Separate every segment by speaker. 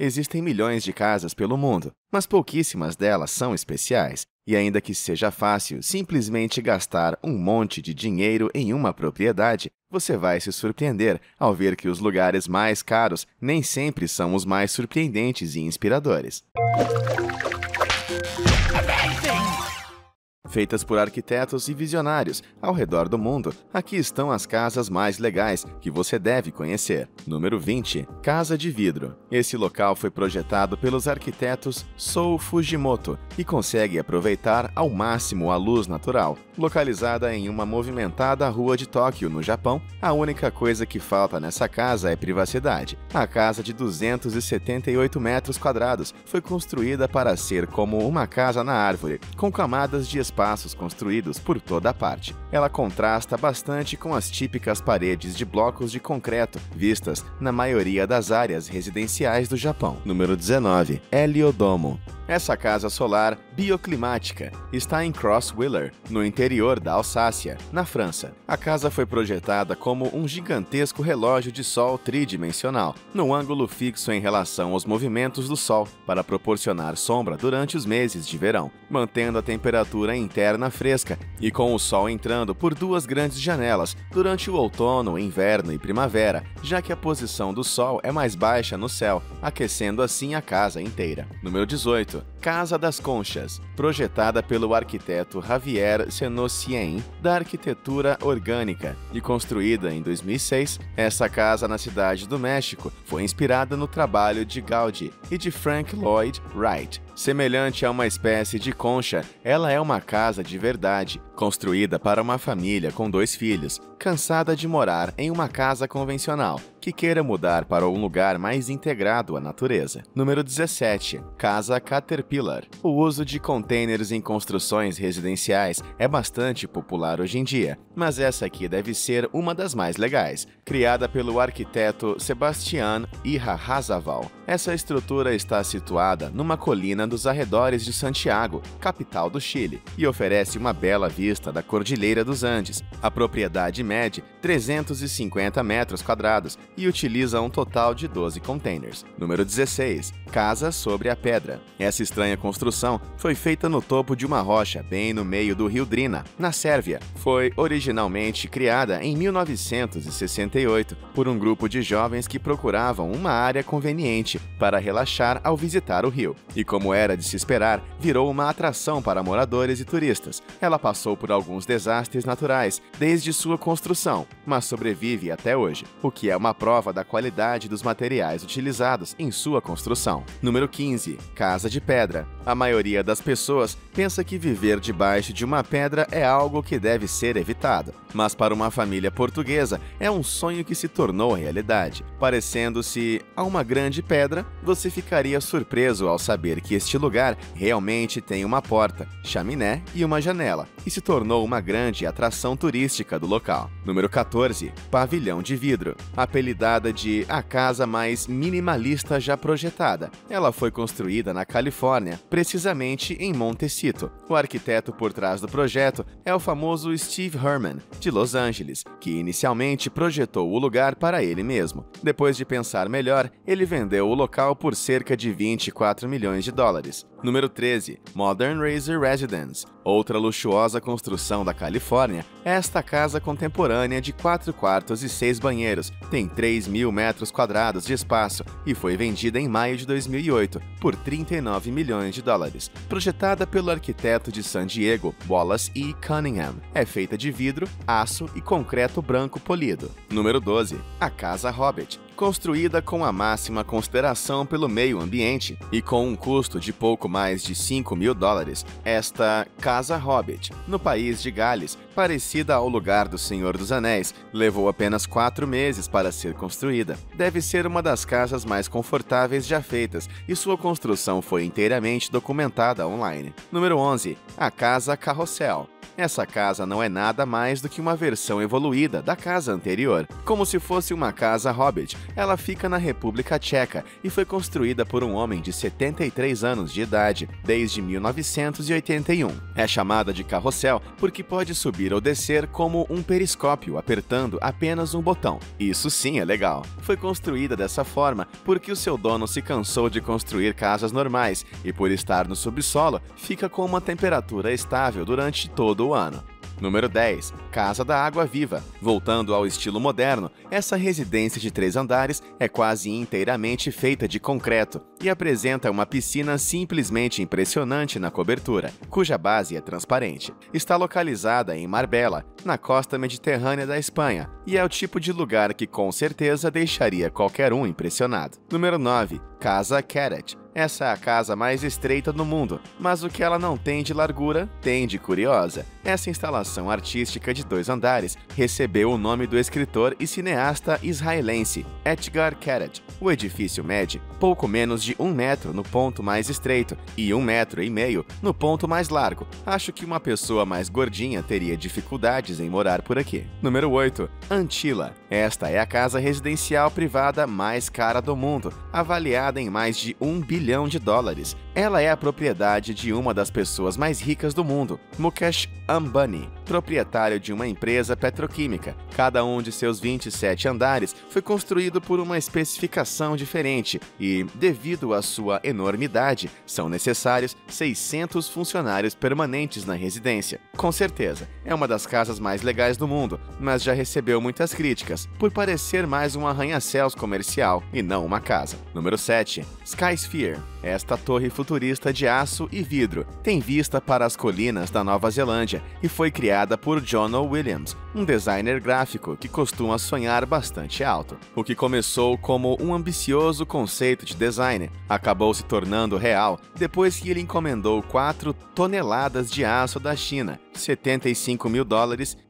Speaker 1: Existem milhões de casas pelo mundo, mas pouquíssimas delas são especiais. E ainda que seja fácil simplesmente gastar um monte de dinheiro em uma propriedade, você vai se surpreender ao ver que os lugares mais caros nem sempre são os mais surpreendentes e inspiradores. Feitas por arquitetos e visionários ao redor do mundo, aqui estão as casas mais legais que você deve conhecer. Número 20. Casa de Vidro. Esse local foi projetado pelos arquitetos Sou Fujimoto e consegue aproveitar ao máximo a luz natural. Localizada em uma movimentada rua de Tóquio, no Japão, a única coisa que falta nessa casa é privacidade. A casa de 278 metros quadrados foi construída para ser como uma casa na árvore, com camadas de espaços construídos por toda a parte. Ela contrasta bastante com as típicas paredes de blocos de concreto vistas na maioria das áreas residenciais do Japão. Número 19. Heliodomo. Essa casa solar bioclimática está em Crosswiller, no interior da Alsácia, na França. A casa foi projetada como um gigantesco relógio de sol tridimensional, no ângulo fixo em relação aos movimentos do sol, para proporcionar sombra durante os meses de verão, mantendo a temperatura interna fresca e com o sol entrando por duas grandes janelas durante o outono, inverno e primavera, já que a posição do sol é mais baixa no céu, aquecendo assim a casa inteira. Número 18. Casa das Conchas, projetada pelo arquiteto Javier Senossien, da arquitetura orgânica, e construída em 2006, essa casa na cidade do México foi inspirada no trabalho de Gaudí e de Frank Lloyd Wright. Semelhante a uma espécie de concha, ela é uma casa de verdade, construída para uma família com 2 filhos, cansada de morar em uma casa convencional, que queira mudar para um lugar mais integrado à natureza. Número 17. Casa Caterpillar. O uso de containers em construções residenciais é bastante popular hoje em dia, mas essa aqui deve ser uma das mais legais. Criada pelo arquiteto Sebastián Irarrázaval, essa estrutura está situada numa colina dos arredores de Santiago, capital do Chile, e oferece uma bela vista da Cordilheira dos Andes. A propriedade mede 350 metros quadrados e utiliza um total de 12 containers. Número 16. Casa sobre a Pedra. Essa estranha construção foi feita no topo de uma rocha, bem no meio do rio Drina, na Sérvia. Foi originalmente criada em 1968 por um grupo de jovens que procuravam uma área conveniente para relaxar ao visitar o rio. E como era de se esperar, virou uma atração para moradores e turistas. Ela passou por alguns desastres naturais desde sua construção, mas sobrevive até hoje, o que é uma prova da qualidade dos materiais utilizados em sua construção. Número 15. Casa de Pedra. A maioria das pessoas pensa que viver debaixo de uma pedra é algo que deve ser evitado, mas para uma família portuguesa é um sonho que se tornou realidade. Parecendo-se a uma grande pedra, você ficaria surpreso ao saber que este lugar realmente tem uma porta, chaminé e uma janela, e se tornou uma grande atração turística do local. Número 14. Pavilhão de Vidro. Apelidada de a casa mais minimalista já projetada, ela foi construída na Califórnia, precisamente em Montecito. O arquiteto por trás do projeto é o famoso Steve Herman, de Los Angeles, que inicialmente projetou o lugar para ele mesmo. Depois de pensar melhor, ele vendeu o local por cerca de 24 milhões de dólares. Número 13. Modern Razor Residence. Outra luxuosa construção da Califórnia, esta casa contemporânea de 4 quartos e 6 banheiros tem 3.000 metros quadrados de espaço e foi vendida em maio de 2008 por 39 milhões de dólares. Projetada pelo arquiteto de San Diego, Wallace E. Cunningham, é feita de vidro, aço e concreto branco polido. Número 12. A Casa Hobbit. Construída com a máxima consideração pelo meio ambiente e com um custo de pouco mais de 5 mil dólares, esta Casa Hobbit, no país de Gales, parecida ao lugar do Senhor dos Anéis, levou apenas 4 meses para ser construída. Deve ser uma das casas mais confortáveis já feitas e sua construção foi inteiramente documentada online. Número 11. A Casa Carrossel. Essa casa não é nada mais do que uma versão evoluída da casa anterior. Como se fosse uma casa hobbit, ela fica na República Tcheca e foi construída por um homem de 73 anos de idade, desde 1981. É chamada de carrossel porque pode subir ou descer como um periscópio, apertando apenas um botão. Isso sim é legal. Foi construída dessa forma porque o seu dono se cansou de construir casas normais e, por estar no subsolo, fica com uma temperatura estável durante todo o ano. Número 10. Casa da Água Viva. Voltando ao estilo moderno, essa residência de 3 andares é quase inteiramente feita de concreto e apresenta uma piscina simplesmente impressionante na cobertura, cuja base é transparente. Está localizada em Marbella, na costa mediterrânea da Espanha, e é o tipo de lugar que com certeza deixaria qualquer um impressionado. Número 9. Casa Carrot. Essa é a casa mais estreita do mundo, mas o que ela não tem de largura, tem de curiosa. Essa instalação artística de 2 andares recebeu o nome do escritor e cineasta israelense Etgar Keret. O edifício mede pouco menos de 1 metro no ponto mais estreito e 1,5 metros no ponto mais largo. Acho que uma pessoa mais gordinha teria dificuldades em morar por aqui. Número 8. Antilla. Esta é a casa residencial privada mais cara do mundo, avaliada em mais de $1 bilhão. Ela é a propriedade de uma das pessoas mais ricas do mundo, Mukesh Ambani, proprietário de uma empresa petroquímica. Cada um de seus 27 andares foi construído por uma especificação diferente e, devido à sua enormidade, são necessários 600 funcionários permanentes na residência. Com certeza, é uma das casas mais legais do mundo, mas já recebeu muitas críticas por parecer mais um arranha-céus comercial e não uma casa. Número 7. Skysphere. Esta torre futurista de aço e vidro tem vista para as colinas da Nova Zelândia e foi criada por John O. Williams, um designer gráfico que costuma sonhar bastante alto. O que começou como um ambicioso conceito de design acabou se tornando real depois que ele encomendou 4 toneladas de aço da China, $75 mil,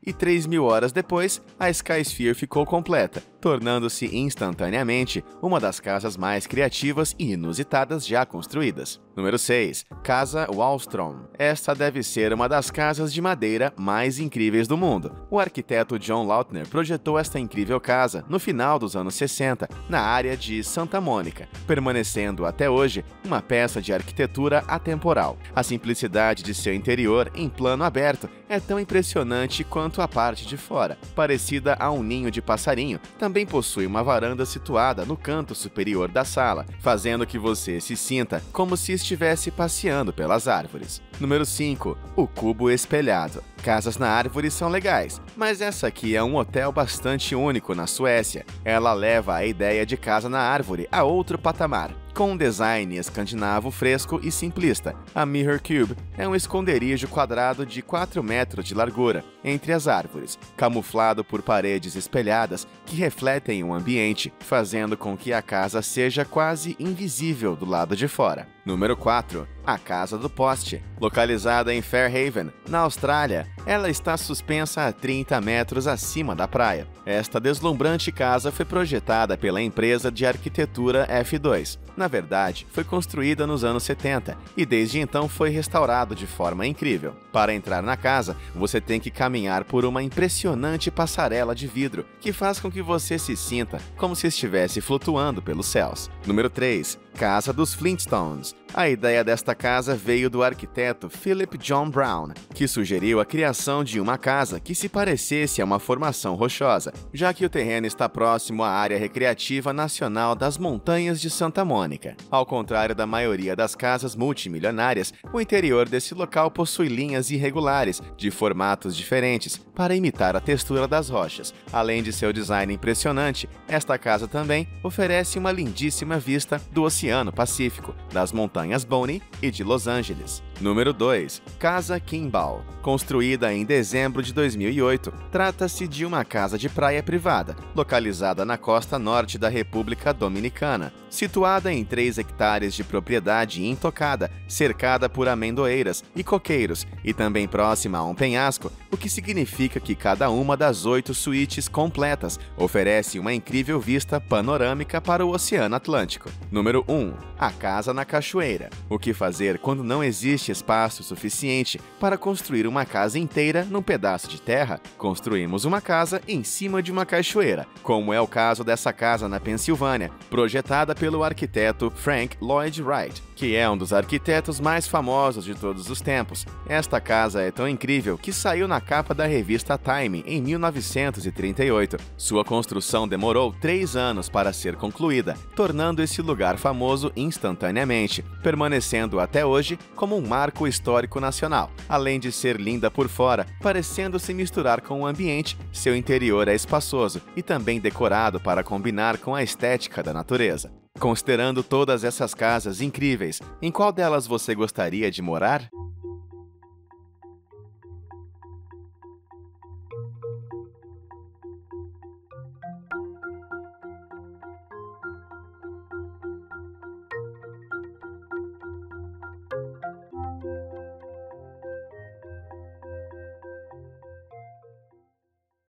Speaker 1: e 3.000 horas depois, a Skysphere ficou completa, tornando-se instantaneamente uma das casas mais criativas e inusitadas já construídas. Número 6. Casa Wallstrom. Esta deve ser uma das casas de madeira mais incríveis do mundo. O arquiteto John Lautner projetou esta incrível casa no final dos anos 60, na área de Santa Mônica, permanecendo até hoje uma peça de arquitetura atemporal. A simplicidade de seu interior em plano aberto é tão impressionante quanto a parte de fora. Parecida a um ninho de passarinho, também possui uma varanda situada no canto superior da sala, fazendo que você se sinta como se estivesse passeando pelas árvores. Número 5. O Cubo Espelhado. Casas na árvore são legais, mas essa aqui é um hotel bastante único na Suécia. Ela leva a ideia de casa na árvore a outro patamar. Com um design escandinavo fresco e simplista, a Mirror Cube é um esconderijo quadrado de 4 metros de largura entre as árvores, camuflado por paredes espelhadas que refletem o ambiente, fazendo com que a casa seja quase invisível do lado de fora. Número 4. A Casa do Poste. Localizada em Fairhaven, na Austrália, ela está suspensa a 30 metros acima da praia. Esta deslumbrante casa foi projetada pela empresa de arquitetura F2. Na verdade, foi construída nos anos 70 e desde então foi restaurado de forma incrível. Para entrar na casa, você tem que caminhar por uma impressionante passarela de vidro que faz com que você se sinta como se estivesse flutuando pelos céus. Número 3. Casa dos Flintstones. A ideia desta casa veio do arquiteto Philip John Brown, que sugeriu a criação de uma casa que se parecesse a uma formação rochosa, já que o terreno está próximo à área recreativa nacional das Montanhas de Santa Mônica. Ao contrário da maioria das casas multimilionárias, o interior desse local possui linhas irregulares, de formatos diferentes, para imitar a textura das rochas. Além de seu design impressionante, esta casa também oferece uma lindíssima vista do Oceano Pacífico, das Montanhas Bonny e de Los Angeles. Número 2. Casa Kimball. Construída em dezembro de 2008, trata-se de uma casa de praia privada, localizada na costa norte da República Dominicana. Situada em 3 hectares de propriedade intocada, cercada por amendoeiras e coqueiros, e também próxima a um penhasco, o que significa que cada uma das 8 suítes completas oferece uma incrível vista panorâmica para o Oceano Atlântico. Número 1. A Casa na Cachoeira. O que fazer quando não existe existe espaço suficiente para construir uma casa inteira num pedaço de terra, construímos uma casa em cima de uma cachoeira, como é o caso dessa casa na Pensilvânia, projetada pelo arquiteto Frank Lloyd Wright, que é um dos arquitetos mais famosos de todos os tempos. Esta casa é tão incrível que saiu na capa da revista Time em 1938. Sua construção demorou 3 anos para ser concluída, tornando esse lugar famoso instantaneamente, permanecendo até hoje como um marco histórico nacional. Além de ser linda por fora, parecendo se misturar com o ambiente, seu interior é espaçoso e também decorado para combinar com a estética da natureza. Considerando todas essas casas incríveis, em qual delas você gostaria de morar?